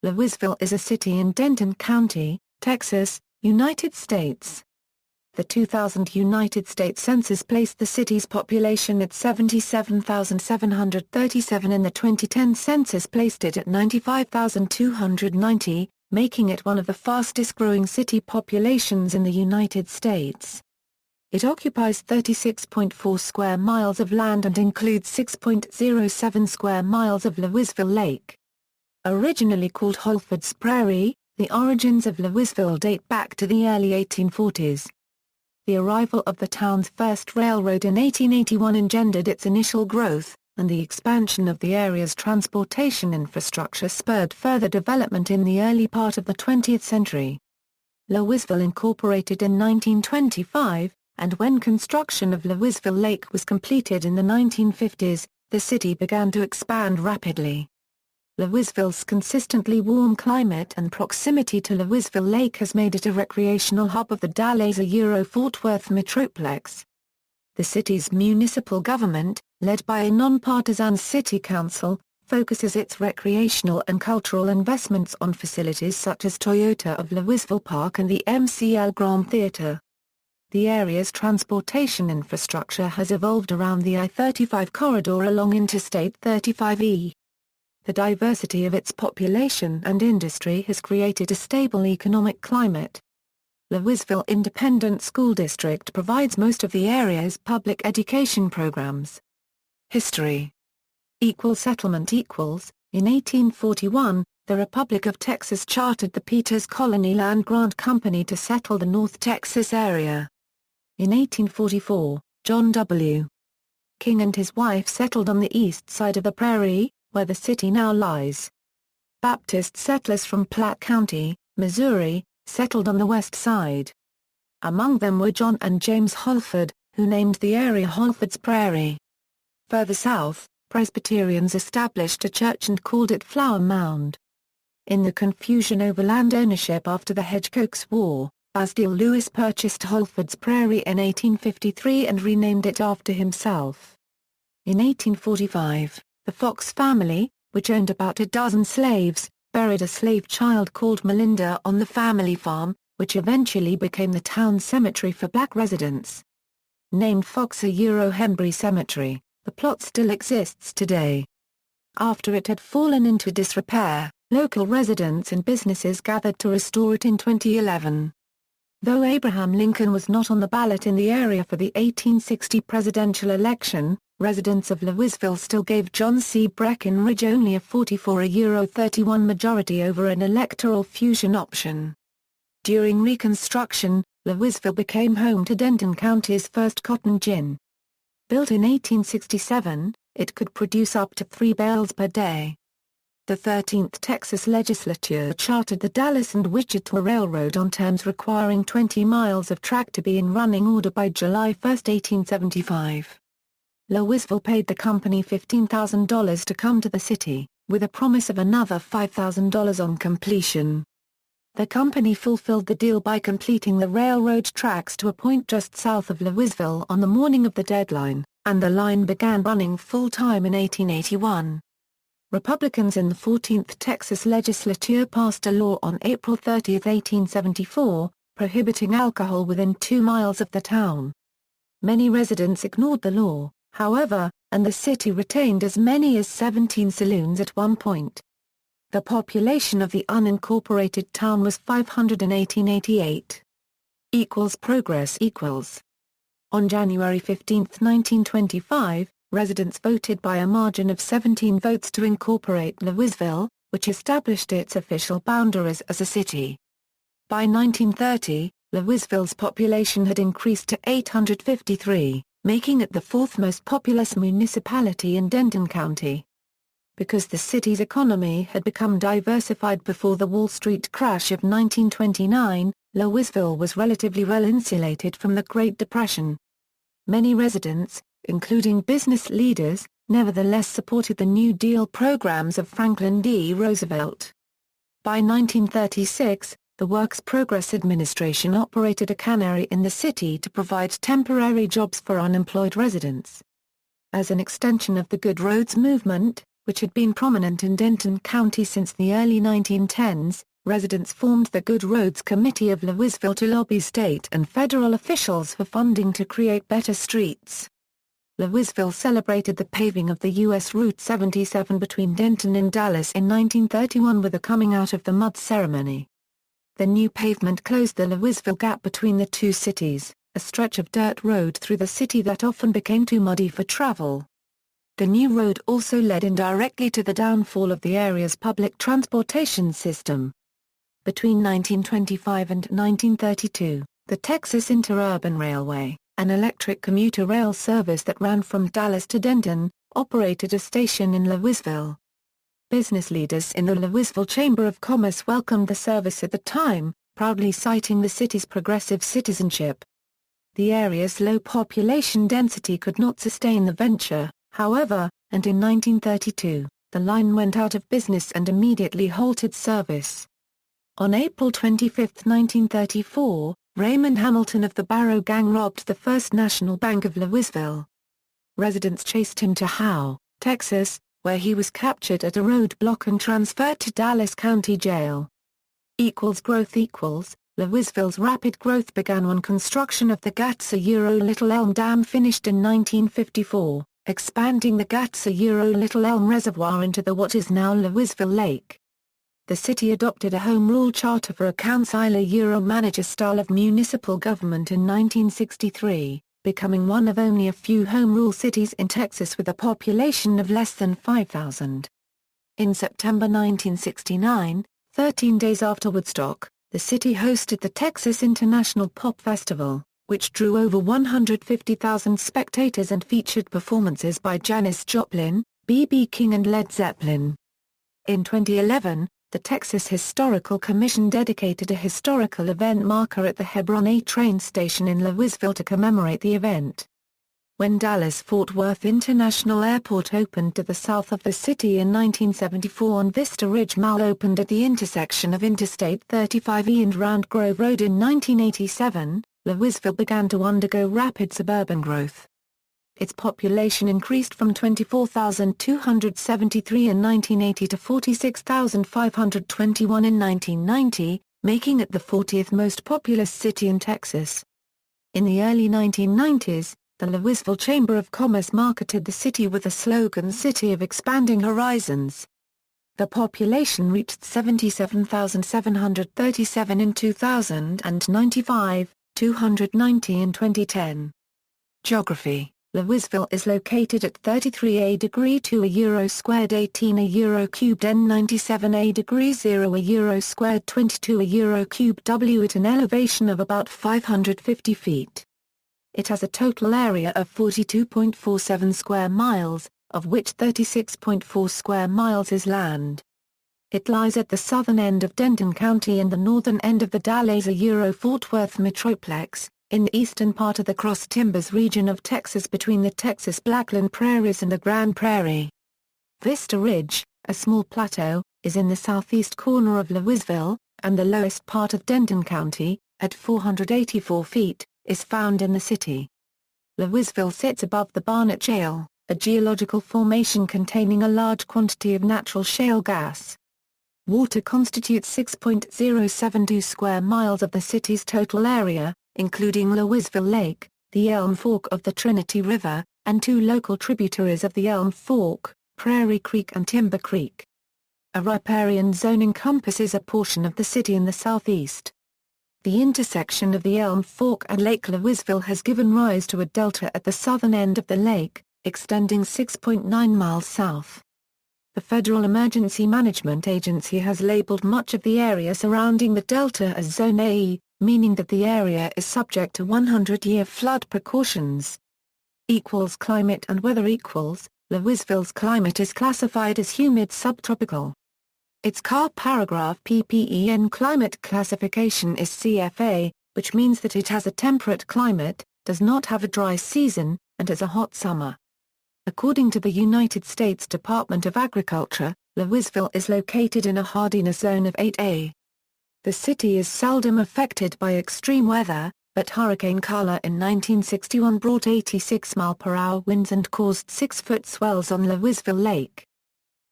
Lewisville is a city in Denton County, Texas, United States. The 2000 United States Census placed the city's population at 77,737 and the 2010 census placed it at 95,290, making it one of the fastest-growing city populations in the United States. It occupies 36.4 square miles of land and includes 6.07 square miles of Lewisville Lake. Originally called Holford's Prairie, the origins of Lewisville date back to the early 1840s. The arrival of the town's first railroad in 1881 engendered its initial growth, and the expansion of the area's transportation infrastructure spurred further development in the early part of the 20th century. Lewisville incorporated in 1925, and when construction of Lewisville Lake was completed in the 1950s, the city began to expand rapidly. Lewisville's consistently warm climate and proximity to Lewisville Lake has made it a recreational hub of the Dallas-Fort Worth metroplex. The city's municipal government, led by a nonpartisan city council, focuses its recreational and cultural investments on facilities such as Toyota of Lewisville Park and the Mcl Grand Theatre. The area's transportation infrastructure has evolved around the I-35 corridor along Interstate 35E. The diversity of its population and industry has created a stable economic climate. Lewisville Independent School District provides most of the area's public education programs. History. Settlement. In 1841, the Republic of Texas chartered the Peters Colony Land Grant Company to settle the North Texas area. In 1844, John W. King and his wife settled on the east side of the Prairie, where the city now lies. Baptist settlers from Platte County, Missouri, settled on the west side. Among them were John and James Holford, who named the area Holford's Prairie. Further south, Presbyterians established a church and called it Flower Mound. In the confusion over land ownership after the Hedgecoats War, Asdiel Lewis purchased Holford's Prairie in 1853 and renamed it after himself. In 1845, the Fox family, which owned about a dozen slaves, buried a slave child called Melinda on the family farm, which eventually became the town cemetery for black residents. Named Fox-Hembury Cemetery, the plot still exists today. After it had fallen into disrepair, local residents and businesses gathered to restore it in 2011. Though Abraham Lincoln was not on the ballot in the area for the 1860 presidential election, residents of Lewisville still gave John C. Breckinridge only a 44-31 majority over an electoral fusion option. During Reconstruction, Lewisville became home to Denton County's first cotton gin. Built in 1867, it could produce up to 3 bales per day. The 13th Texas Legislature chartered the Dallas and Wichita Railroad on terms requiring 20 miles of track to be in running order by July 1, 1875. Lewisville paid the company $15,000 to come to the city, with a promise of another $5,000 on completion. The company fulfilled the deal by completing the railroad tracks to a point just south of Lewisville on the morning of the deadline, and the line began running full-time in 1881. Republicans in the 14th Texas Legislature passed a law on April 30, 1874, prohibiting alcohol within 2 miles of the town. Many residents ignored the law, however, and the city retained as many as 17 saloons at one point. The population of the unincorporated town was 500 in 1888. Progress. On January 15, 1925, residents voted by a margin of 17 votes to incorporate Lewisville, which established its official boundaries as a city. By 1930, Lewisville's population had increased to 853, making it the 4th most populous municipality in Denton County. Because the city's economy had become diversified before the Wall Street crash of 1929, Lewisville was relatively well insulated from the Great Depression. Many residents, including business leaders, nevertheless supported the New Deal programs of Franklin D. Roosevelt. By 1936, the Works Progress Administration operated a cannery in the city to provide temporary jobs for unemployed residents. As an extension of the Good Roads movement, which had been prominent in Denton County since the early 1910s, residents formed the Good Roads Committee of Lewisville to lobby state and federal officials for funding to create better streets. Lewisville celebrated the paving of the U.S. Route 77 between Denton and Dallas in 1931 with a coming out of the mud ceremony. The new pavement closed the Lewisville Gap between the two cities, a stretch of dirt road through the city that often became too muddy for travel. The new road also led indirectly to the downfall of the area's public transportation system. Between 1925 and 1932, the Texas Interurban Railway, an electric commuter rail service that ran from Dallas to Denton, operated a station in Lewisville. Business leaders in the Lewisville Chamber of Commerce welcomed the service at the time, proudly citing the city's progressive citizenship. The area's low population density could not sustain the venture, however, and in 1932, the line went out of business and immediately halted service. On April 25, 1934, Raymond Hamilton of the Barrow Gang robbed the First National Bank of Lewisville. Residents chased him to Howe, Texas, where he was captured at a roadblock and transferred to Dallas County Jail. Growth equals, Lewisville's rapid growth began when construction of the Gatsa-Little Elm Dam finished in 1954, expanding the Gatsa-Little Elm Reservoir into what is now Lewisville Lake. The city adopted a Home Rule Charter for a councilor-manager style of municipal government in 1963, becoming one of only a few Home Rule cities in Texas with a population of less than 5,000. In September 1969, 13 days after Woodstock, the city hosted the Texas International Pop Festival, which drew over 150,000 spectators and featured performances by Janis Joplin, B.B. King and Led Zeppelin. In 2011, the Texas Historical Commission dedicated a historical event marker at the Hebron A train station in Lewisville to commemorate the event. When Dallas-Fort Worth International Airport opened to the south of the city in 1974 and Vista Ridge Mall opened at the intersection of Interstate 35E and Round Grove Road in 1987, Lewisville began to undergo rapid suburban growth. Its population increased from 24,273 in 1980 to 46,521 in 1990, making it the 40th most populous city in Texas. In the early 1990s, the Lewisville Chamber of Commerce marketed the city with the slogan City of Expanding Horizons. The population reached 77,737 in 2000 and 290 in 2010. Geography: Lewisville is located at 33 degree 2 euro squared 18 euro cubed n 97 degree 0 euro squared 22 euro cubed w at an elevation of about 550 feet. It has a total area of 42.47 square miles, of which 36.4 square miles is land. It lies at the southern end of Denton County and the northern end of the Dallas-Fort Worth Metroplex, in the eastern part of the Cross Timbers region of Texas between the Texas Blackland Prairies and the Grand Prairie. Vista Ridge, a small plateau, is in the southeast corner of Lewisville, and the lowest part of Denton County, at 484 feet, is found in the city. Lewisville sits above the Barnett Shale, a geological formation containing a large quantity of natural shale gas. Water constitutes 6.072 square miles of the city's total area, including Lewisville Lake, the Elm Fork of the Trinity River, and two local tributaries of the Elm Fork, Prairie Creek and Timber Creek. A riparian zone encompasses a portion of the city in the southeast. The intersection of the Elm Fork and Lake Lewisville has given rise to a delta at the southern end of the lake, extending 6.9 miles south. The Federal Emergency Management Agency has labeled much of the area surrounding the delta as Zone A, meaning that the area is subject to 100-year flood precautions. Climate and weather Lewisville's climate is classified as humid subtropical. Its paragraph PPEN climate classification is CFA, which means that it has a temperate climate, does not have a dry season, and has a hot summer. According to the United States Department of Agriculture, Lewisville is located in a hardiness zone of 8A. The city is seldom affected by extreme weather, but Hurricane Carla in 1961 brought 86 mile-per-hour winds and caused 6-foot swells on Lewisville Lake.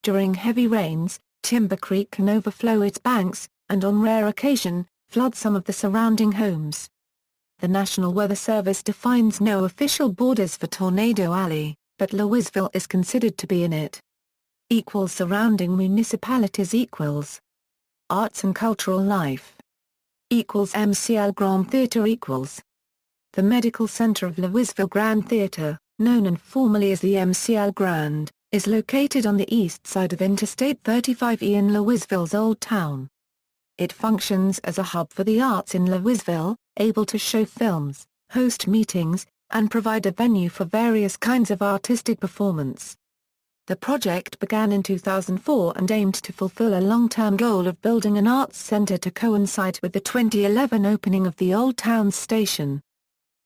During heavy rains, Timber Creek can overflow its banks, and on rare occasion, flood some of the surrounding homes. The National Weather Service defines no official borders for Tornado Alley, but Lewisville is considered to be in it. Surrounding municipalities equals arts and cultural life equals Mcl Grand Theatre equals the Medical Center of Lewisville Grand Theatre, known informally as the Mcl Grand, is located on the east side of Interstate 35E in Lewisville's Old Town. It functions as a hub for the arts in Lewisville, able to show films, host meetings, and provide a venue for various kinds of artistic performance. The project began in 2004 and aimed to fulfill a long-term goal of building an arts center to coincide with the 2011 opening of the Old Town station.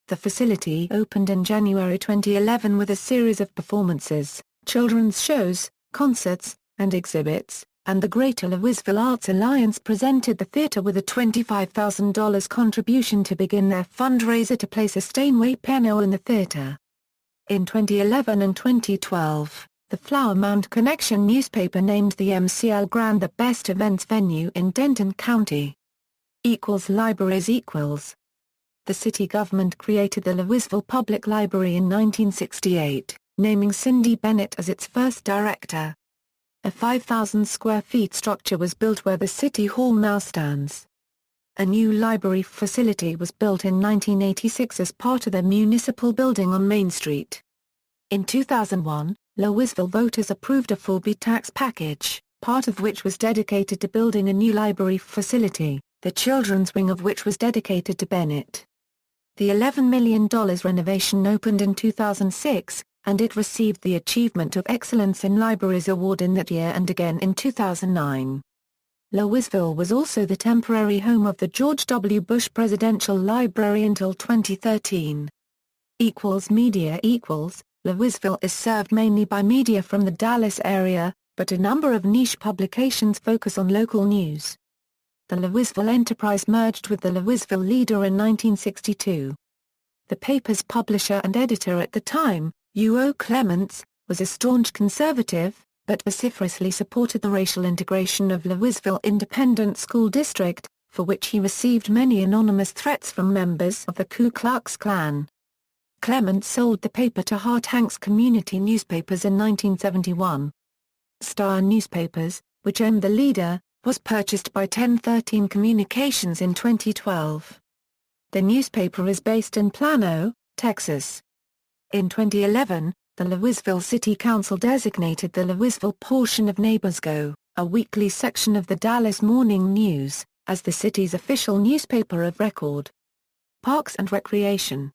The facility opened in January 2011 with a series of performances, children's shows, concerts, and exhibits, and the Greater Lewisville Arts Alliance presented the theater with a $25,000 contribution to begin their fundraiser to place a Steinway piano in the theater. In 2011 and 2012, the Flower Mound Connection newspaper named the Mcl Grand the best events venue in Denton County. Libraries equals. The city government created the Lewisville Public Library in 1968, naming Cindy Bennett as its first director. A 5,000 square feet structure was built where the City Hall now stands. A new library facility was built in 1986 as part of the municipal building on Main Street. In 2001, Lewisville voters approved a 4B tax package, part of which was dedicated to building a new library facility, the children's wing of which was dedicated to Bennett. The $11 million renovation opened in 2006, and it received the Achievement of Excellence in Libraries Award in that year and again in 2009. Lewisville was also the temporary home of the George W. Bush Presidential Library until 2013. Media equals. Lewisville is served mainly by media from the Dallas area, but a number of niche publications focus on local news. The Lewisville Enterprise merged with the Lewisville Leader in 1962. The paper's publisher and editor at the time, U.O. Clements, was a staunch conservative, but vociferously supported the racial integration of Lewisville Independent School District, for which he received many anonymous threats from members of the Ku Klux Klan. Clements sold the paper to Hart Hanks Community Newspapers in 1971. Star Newspapers, which owned the Leader, was purchased by 1013 Communications in 2012. The newspaper is based in Plano, Texas. In 2011, the Lewisville City Council designated the Lewisville portion of Neighbors Go, a weekly section of the Dallas Morning News, as the city's official newspaper of record. Parks and Recreation.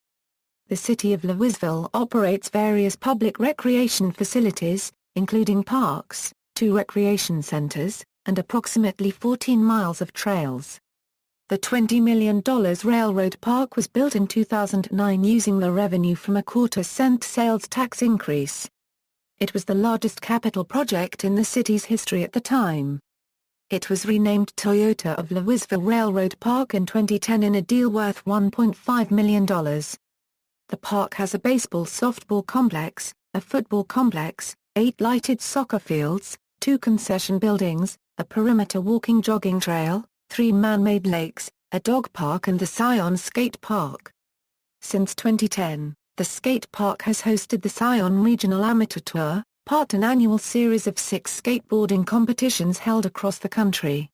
The city of Lewisville operates various public recreation facilities, including parks, 2 recreation centers, and approximately 14 miles of trails. The $20 million Railroad Park was built in 2009 using the revenue from a quarter-cent sales tax increase. It was the largest capital project in the city's history at the time. It was renamed Toyota of Lewisville Railroad Park in 2010 in a deal worth $1.5 million. The park has a baseball-softball complex, a football complex, 8 lighted soccer fields, 2 concession buildings, a perimeter walking-jogging trail, 3 man-made lakes, a dog park and the Scion Skate Park. Since 2010, the skate park has hosted the Scion Regional Amateur Tour, part an annual series of 6 skateboarding competitions held across the country.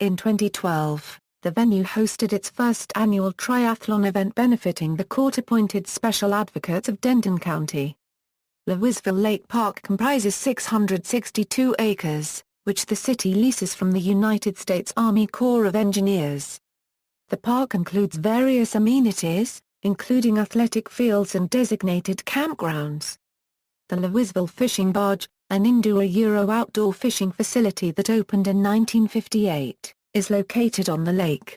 In 2012, the venue hosted its first annual triathlon event benefiting the court-appointed Special Advocates of Denton County. Lewisville Lake Park comprises 662 acres, which the city leases from the United States Army Corps of Engineers. The park includes various amenities, including athletic fields and designated campgrounds. The Lewisville Fishing Barge, an indoor outdoor fishing facility that opened in 1958, is located on the lake.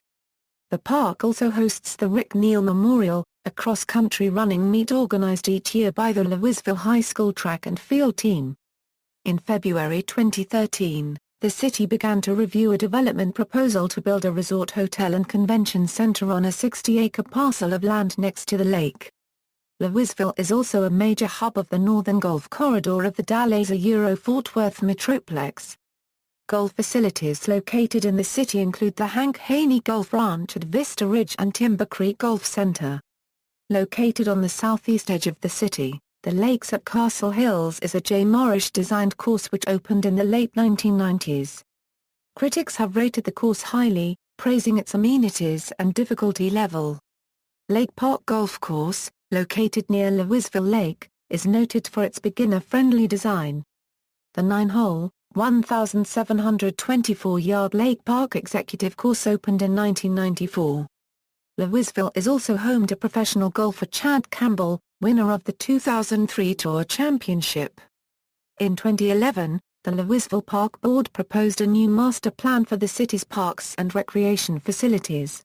The park also hosts the Rick Neal Memorial, a cross-country running meet organized each year by the Lewisville High School track and field team. In February 2013, the city began to review a development proposal to build a resort hotel and convention center on a 60-acre parcel of land next to the lake. Lewisville is also a major hub of the Northern Gulf Corridor of the Dallas-Fort Worth Metroplex. Golf facilities located in the city include the Hank Haney Golf Ranch at Vista Ridge and Timber Creek Golf Center. Located on the southeast edge of the city, the Lakes at Castle Hills is a J. Morrish-designed course which opened in the late 1990s. Critics have rated the course highly, praising its amenities and difficulty level. Lake Park Golf Course, located near Lewisville Lake, is noted for its beginner-friendly design. The 9-hole, 1,724-yard Lake Park Executive Course opened in 1994. Lewisville is also home to professional golfer Chad Campbell, winner of the 2003 Tour Championship. In 2011, the Lewisville Park Board proposed a new master plan for the city's parks and recreation facilities.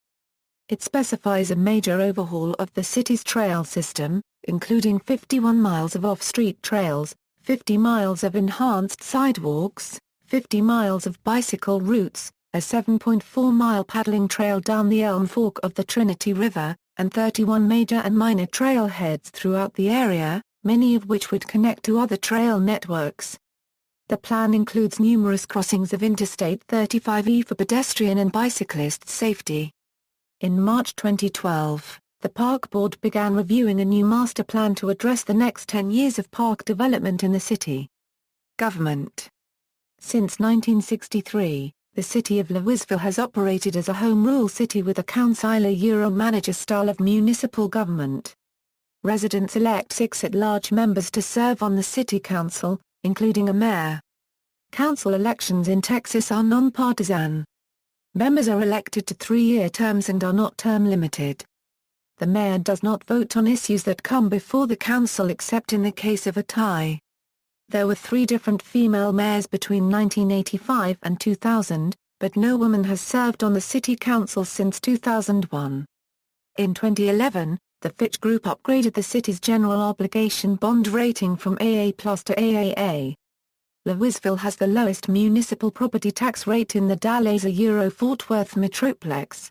It specifies a major overhaul of the city's trail system, including 51 miles of off-street trails, 50 miles of enhanced sidewalks, 50 miles of bicycle routes, a 7.4-mile paddling trail down the Elm Fork of the Trinity River, and 31 major and minor trailheads throughout the area, many of which would connect to other trail networks. The plan includes numerous crossings of Interstate 35E for pedestrian and bicyclist safety. In March 2012, the Park Board began reviewing a new master plan to address the next 10 years of park development in the city. Government. Since 1963, the city of Lewisville has operated as a home rule city with a councilor-manager style of municipal government. Residents elect 6 at-large members to serve on the city council, including a mayor. Council elections in Texas are nonpartisan. Members are elected to 3-year terms and are not term-limited. The mayor does not vote on issues that come before the council except in the case of a tie. There were 3 different female mayors between 1985 and 2000, but no woman has served on the city council since 2001. In 2011, the Fitch Group upgraded the city's general obligation bond rating from AA+ to AAA. Lewisville has the lowest municipal property tax rate in the Dallas-Fort Worth Metroplex.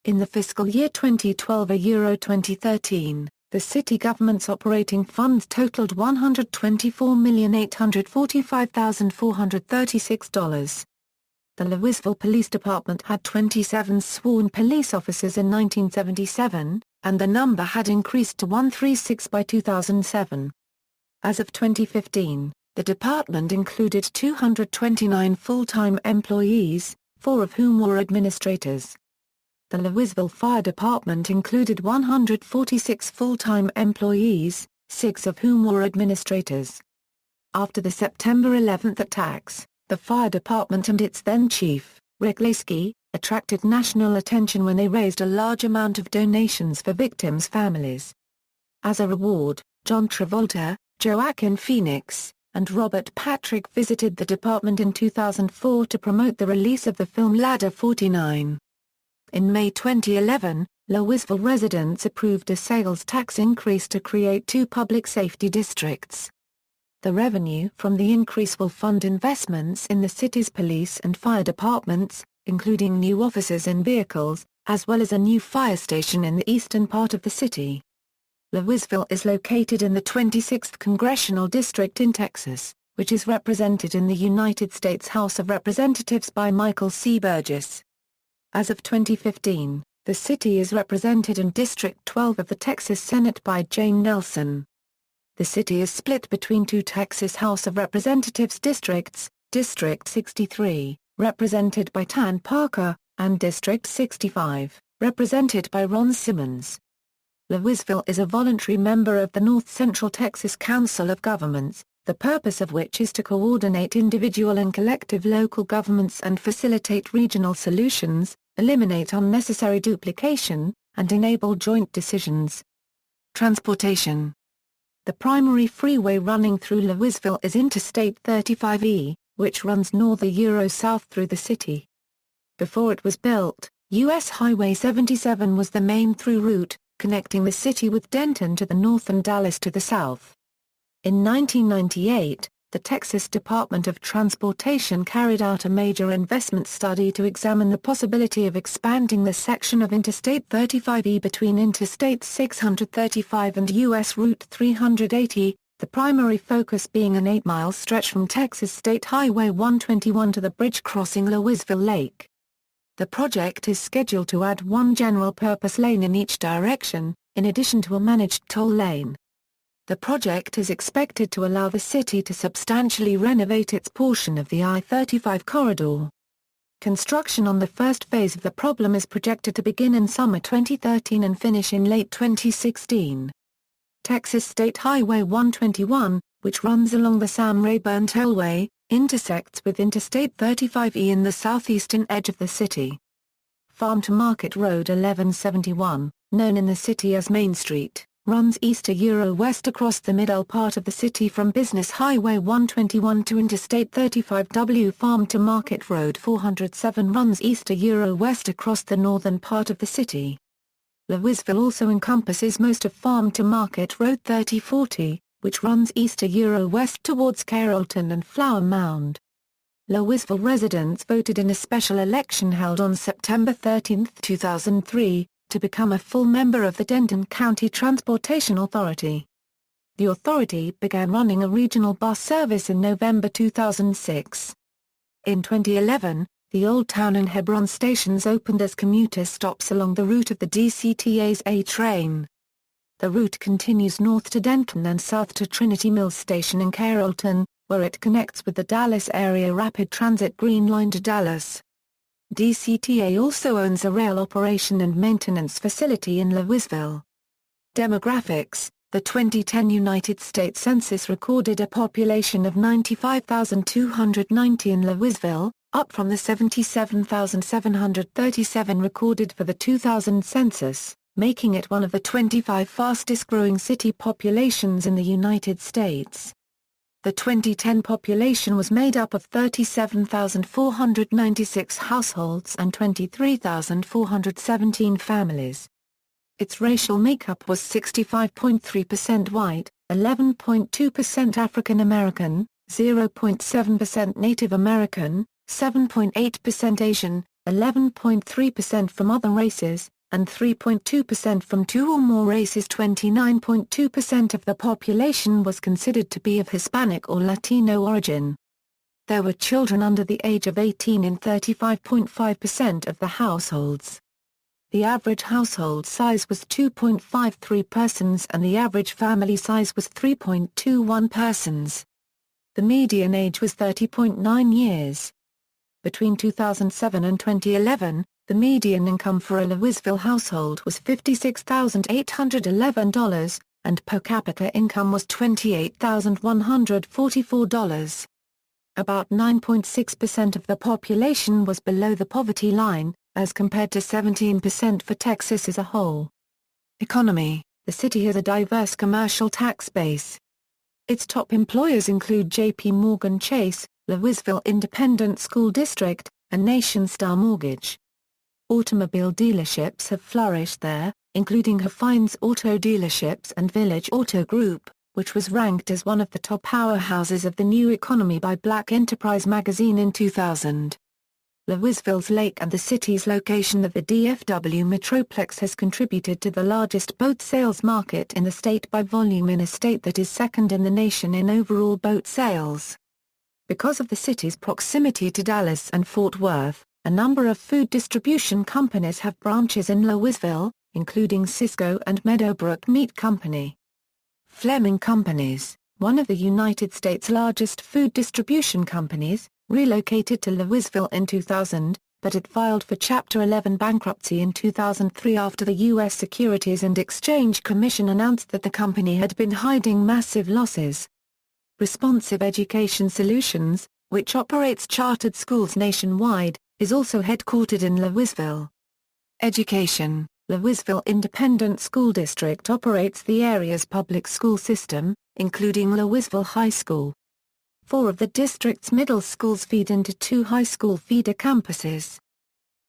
In the fiscal year 2012-2013, the city government's operating funds totaled $124,845,436. The Lewisville Police Department had 27 sworn police officers in 1977, and the number had increased to 136 by 2007. As of 2015, the department included 229 full-time employees, 4 of whom were administrators. The Lewisville Fire Department included 146 full-time employees, 6 of whom were administrators. After the September 11 attacks, the fire department and its then-chief, Rick Laskey, attracted national attention when they raised a large amount of donations for victims' families. As a reward, John Travolta, Joaquin Phoenix, and Robert Patrick visited the department in 2004 to promote the release of the film Ladder 49. In May 2011, Lewisville residents approved a sales tax increase to create 2 public safety districts. The revenue from the increase will fund investments in the city's police and fire departments, including new officers and vehicles, as well as a new fire station in the eastern part of the city. Lewisville is located in the 26th Congressional District in Texas, which is represented in the United States House of Representatives by Michael C. Burgess. As of 2015, the city is represented in District 12 of the Texas Senate by Jane Nelson. The city is split between 2 Texas House of Representatives districts, District 63, represented by Tan Parker, and District 65, represented by Ron Simmons. Lewisville is a voluntary member of the North Central Texas Council of Governments, the purpose of which is to coordinate individual and collective local governments and facilitate regional solutions, eliminate unnecessary duplication, and enable joint decisions. Transportation. The primary freeway running through Lewisville is Interstate 35E, which runs north-south through the city. Before it was built, U.S. Highway 77 was the main through route, connecting the city with Denton to the north and Dallas to the south. In 1998, the Texas Department of Transportation carried out a major investment study to examine the possibility of expanding the section of Interstate 35E between Interstate 635 and U.S. Route 380, the primary focus being an 8-mile stretch from Texas State Highway 121 to the bridge crossing Lewisville Lake. The project is scheduled to add one general-purpose lane in each direction, in addition to a managed toll lane. The project is expected to allow the city to substantially renovate its portion of the I-35 corridor. Construction on the first phase of the problem is projected to begin in summer 2013 and finish in late 2016. Texas State Highway 121, which runs along the Sam Rayburn Tollway, intersects with Interstate 35E in the southeastern edge of the city. Farm to Market Road 1171, known in the city as Main Street, runs east-west across the middle part of the city from Business Highway 121 to Interstate 35W. Farm to Market Road 407 runs east-west across the northern part of the city. Lewisville also encompasses most of Farm to Market Road 3040, which runs east-west towards Carrollton and Flower Mound. Lewisville residents voted in a special election held on September 13, 2003, to become a full member of the Denton County Transportation Authority. The authority began running a regional bus service in November 2006. In 2011, the Old Town and Hebron stations opened as commuter stops along the route of the DCTA's A train. The route continues north to Denton and south to Trinity Mills Station in Carrollton, where it connects with the Dallas Area Rapid Transit Green Line to Dallas. DCTA also owns a rail operation and maintenance facility in Lewisville. Demographics: the 2010 United States Census recorded a population of 95,290 in Lewisville, up from the 77,737 recorded for the 2000 census, making it one of the 25 fastest-growing city populations in the United States. The 2010 population was made up of 37,496 households and 23,417 families. Its racial makeup was 65.3% white, 11.2% African American, 0.7% Native American, 7.8% Asian, 11.3% from other races, and 3.2% from two or more races. 29.2% of the population was considered to be of Hispanic or Latino origin. There were children under the age of 18 in 35.5% of the households. The average household size was 2.53 persons and the average family size was 3.21 persons. The median age was 30.9 years. Between 2007 and 2011, the median income for a Lewisville household was $56,811, and per capita income was $28,144. About 9.6% of the population was below the poverty line, as compared to 17% for Texas as a whole. Economy: the city has a diverse commercial tax base. Its top employers include J.P. Morgan Chase, Lewisville Independent School District, and Nation-Star Mortgage. Automobile dealerships have flourished there, including Hafines Auto Dealerships and Village Auto Group, which was ranked as one of the top powerhouses of the new economy by Black Enterprise magazine in 2000. Lewisville's lake and the city's location of the DFW Metroplex has contributed to the largest boat sales market in the state by volume in a state that is second in the nation in overall boat sales. Because of the city's proximity to Dallas and Fort Worth, a number of food distribution companies have branches in Lewisville, including Sysco and Meadowbrook Meat Company. Fleming Companies, one of the United States' largest food distribution companies, relocated to Lewisville in 2000, but it filed for Chapter 11 bankruptcy in 2003 after the U.S. Securities and Exchange Commission announced that the company had been hiding massive losses. Responsive Education Solutions, which operates chartered schools nationwide, is also headquartered in Lewisville. Education: Lewisville Independent School District operates the area's public school system, including Lewisville High School. 4 of the district's middle schools feed into 2 high school feeder campuses.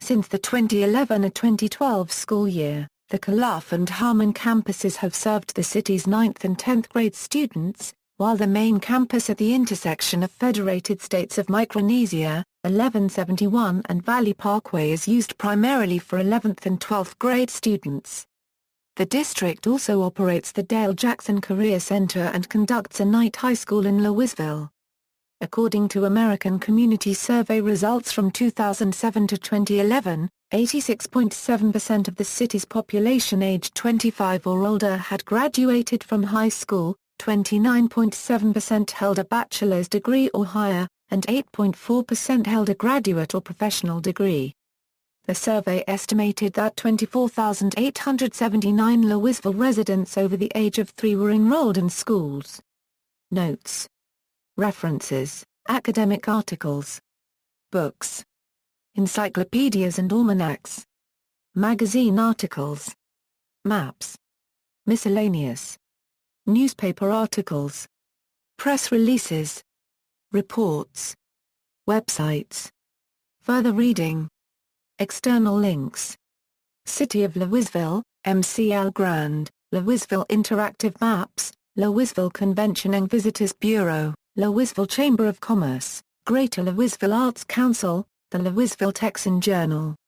Since the 2011-2012 school year, the Clough and Harmon campuses have served the city's 9th and 10th grade students, while the main campus at the intersection of Federated States of Micronesia, 1171 and Valley Parkway is used primarily for 11th and 12th grade students. The district also operates the Dale Jackson Career Center and conducts a night high school in Lewisville. According to American Community Survey results from 2007 to 2011, 86.7% of the city's population aged 25 or older had graduated from high school, 29.7% held a bachelor's degree or higher, and 8.4% held a graduate or professional degree. The survey estimated that 24,879 Lewisville residents over the age of 3 were enrolled in schools. Notes. References, academic articles, books, encyclopedias and almanacs, magazine articles, maps, miscellaneous, newspaper articles, press releases, reports, websites. Further reading. External links. City of Lewisville, Mcl Grand, Lewisville Interactive Maps, Lewisville Convention and Visitors Bureau, Lewisville Chamber of Commerce, Greater Lewisville Arts Council, the Lewisville Texan Journal.